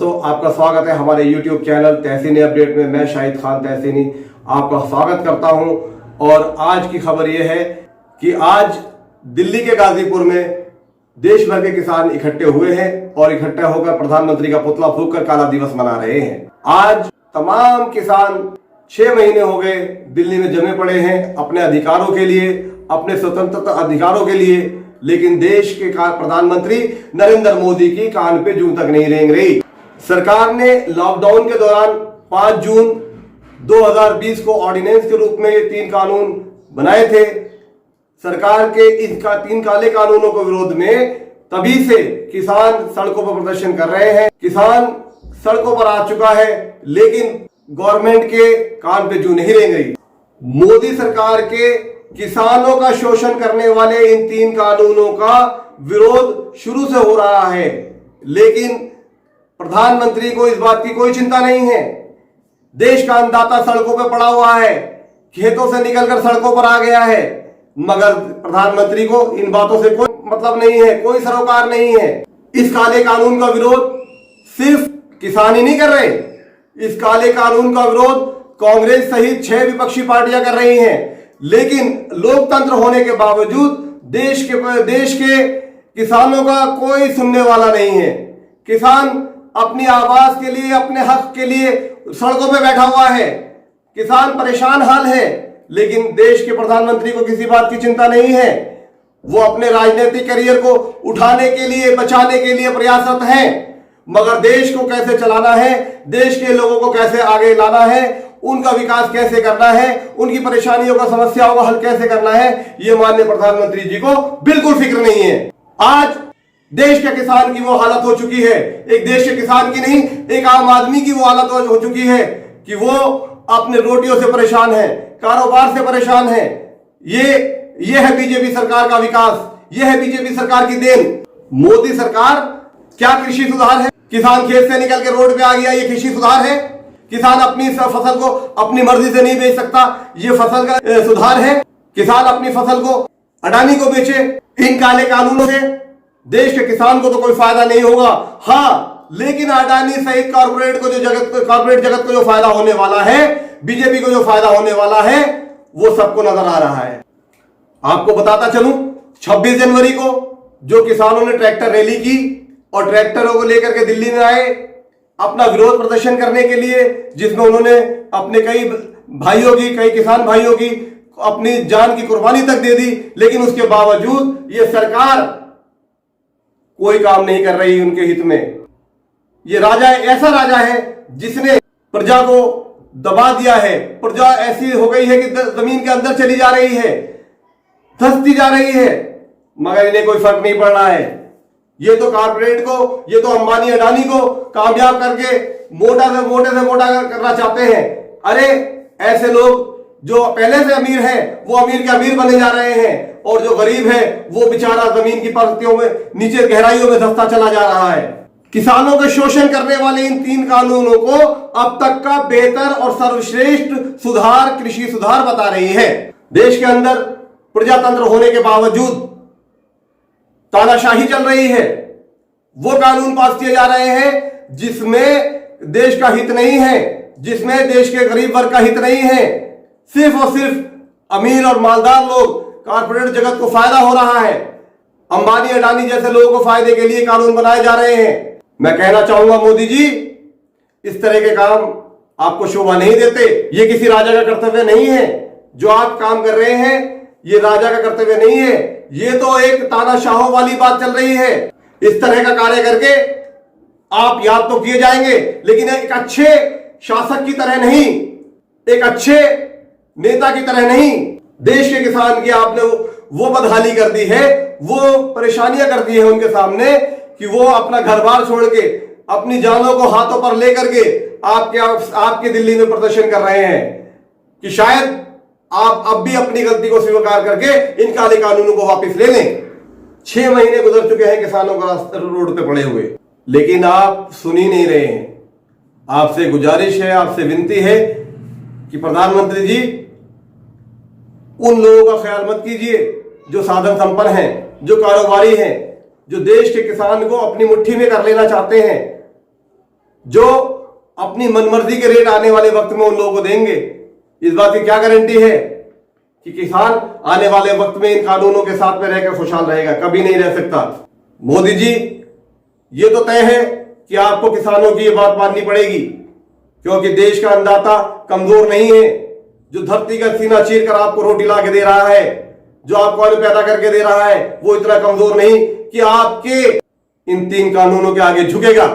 दोस्तों, आपका स्वागत है हमारे YouTube चैनल तहसीनी अपडेट में। मैं शाहिद खान तहसीनी आपका स्वागत करता हूं। और आज की खबर यह है कि आज दिल्ली के गाजीपुर में देश भर के किसान इकट्ठे हुए हैं और इकट्ठे होकर प्रधानमंत्री का पुतला फूंककर काला दिवस मना रहे हैं। आज तमाम किसान 6 महीने हो गए दिल्ली में जमे पड़े हैं अपने अधिकारों के लिए, अपने स्वतंत्रता अधिकारों के लिए, लेकिन देश के प्रधानमंत्री नरेंद्र मोदी की कान पे जूं तक नहीं रेंग रही। सरकार ने लॉकडाउन के दौरान 5 जून 2020 को ऑर्डिनेंस के रूप में ये 3 कानून बनाए थे। सरकार के इन 3 काले कानूनों के विरोध में तभी से किसान सड़कों पर प्रदर्शन कर रहे हैं। किसान सड़कों पर आ चुका है, लेकिन गवर्नमेंट के कान पे जूं नहीं रेंग रही। मोदी सरकार के किसानों का शोषण करने वाले इन 3 कानूनों का विरोध शुरू से हो रहा है, लेकिन प्रधानमंत्री को इस बात की कोई चिंता नहीं है। देश का अन्नदाता सड़कों पर पड़ा हुआ है, खेतों से निकलकर सड़कों पर आ गया है, मगर प्रधानमंत्री को इन बातों से कोई मतलब नहीं है, कोई सरोकार नहीं है। इस काले कानून का विरोध सिर्फ किसान ही नहीं कर रहे, इस काले कानून का विरोध कांग्रेस सहित 6 विपक्षी पार्टियां कर रही हैं। लेकिन लोकतंत्र होने के बावजूद देश के किसानों का कोई सुनने वाला नहीं है। किसान अपनी आवाज के लिए, अपने हक के लिए सड़कों पे बैठा हुआ है। किसान परेशान हाल है, लेकिन देश के प्रधानमंत्री को किसी बात की चिंता नहीं है। वो अपने राजनीतिक करियर को उठाने के लिए, बचाने के लिए प्रयासरत हैं, मगर देश को कैसे चलाना है, देश के लोगों को कैसे आगे लाना है, उनका विकास कैसे करना है, उनकी परेशानियों का, समस्याओं का हल कैसे करना है, ये माननीय प्रधानमंत्री जी को बिल्कुल फिक्र नहीं है। आज देश के किसान की वो हालत हो चुकी है, एक देश के किसान की नहीं, एक आम आदमी की वो हालत हो चुकी है कि वो अपने रोटियों से परेशान है, कारोबार से परेशान है। ये है बीजेपी सरकार का विकास, ये है बीजेपी सरकार की देन। मोदी सरकार क्या कृषि सुधार है? किसान खेत से निकल के रोड पे आ गया, ये कृषि सुधार है? किसान अपनी फसल को अपनी मर्जी से नहीं बेच सकता, ये फसल का सुधार है? किसान अपनी फसल को अडानी को बेचे? इन काले कानूनों से देश के किसान को तो कोई फायदा नहीं होगा। हाँ, लेकिन अडानी सहित कॉर्पोरेट जगत को जो फायदा होने वाला है, बीजेपी को जो फायदा होने वाला है, वो सबको नजर आ रहा है। आपको बताता चलूं, 26 जनवरी को जो किसानों ने ट्रैक्टर रैली की और ट्रैक्टरों को लेकर के दिल्ली में आए अपना विरोध प्रदर्शन करने के लिए, जिसमें उन्होंने अपने कई किसान भाइयों की अपनी जान की कुर्बानी तक दे दी, लेकिन उसके बावजूद ये सरकार कोई काम नहीं कर रही उनके हित में। ये राजा ऐसा राजा है जिसने प्रजा को दबा दिया है। प्रजा ऐसी हो गई है कि जमीन के अंदर चली जा रही है, धंसती जा रही है, मगर इन्हें कोई फर्क नहीं पड़ रहा है। ये तो कॉर्पोरेट को, ये तो अंबानी अडानी को कामयाब करके मोटा से मोटा करना चाहते हैं। अरे ऐसे लोग जो पहले से अमीर हैं, वो अमीर के अमीर बने जा रहे हैं, और जो गरीब है वो बेचारा जमीन की परतों में, नीचे गहराइयों में धंसता चला जा रहा है। किसानों के शोषण करने वाले इन 3 कानूनों को अब तक का बेहतर और सर्वश्रेष्ठ सुधार कृषि सुधार बता रही है। देश के अंदर प्रजातंत्र होने के बावजूद तानाशाही चल रही है। वो कानून पास किए जा रहे हैं जिसमें देश का हित नहीं है, जिसमें देश के गरीब वर्ग का हित नहीं है। सिर्फ और सिर्फ अमीर और मालदार लोग, कॉर्पोरेट जगत को फायदा हो रहा है। अंबानी अडानी जैसे लोगों को फायदे के लिए कानून बनाए जा रहे हैं। मैं कहना चाहूंगा, मोदी जी, इस तरह के काम आपको शोभा नहीं देते। ये किसी राजा का कर्तव्य नहीं है। जो आप काम कर रहे हैं, ये राजा का कर्तव्य नहीं है। ये तो एक तानाशाहों वाली बात चल रही है। इस तरह का कार्य करके आप याद तो किए जाएंगे, लेकिन एक अच्छे शासक की तरह नहीं, एक अच्छे नेता की तरह नहीं। देश के किसान की आपने वो बदहाली कर दी है, वो परेशानियां कर दी है उनके सामने कि वो अपना घर बार छोड़ के, अपनी जानों को हाथों पर लेकर के आपके दिल्ली में प्रदर्शन कर रहे हैं कि शायद आप अब भी अपनी गलती को स्वीकार करके इन काले कानूनों को वापस ले लें। 6 महीने गुजर चुके हैं किसानों का रोड पे पड़े हुए, लेकिन आप सुन ही नहीं रहे हैं। आपसे गुजारिश है, आपसे विनती है कि प्रधानमंत्री जी, उन लोगों का ख्याल मत कीजिए जो साधन संपन्न हैं, जो कारोबारी हैं, जो देश के किसान को अपनी मुट्ठी में कर लेना चाहते हैं। जो अपनी मनमर्जी के रेट आने वाले वक्त में उन लोगों को देंगे? इस बात की क्या गारंटी है कि किसान आने वाले वक्त में इन कानूनों के साथ में रहकर खुशहाल रहेगा? कभी नहीं रह सकता। मोदी जी, ये तो तय है कि आपको किसानों की ये बात माननी पड़ेगी, क्योंकि देश का अन्नदाता कमजोर नहीं है। जो धरती का सीना चीर कर आपको रोटी ला के दे रहा है, जो आपको अन्न पैदा करके दे रहा है, वो इतना कमजोर नहीं कि आपके इन 3 कानूनों के आगे झुकेगा।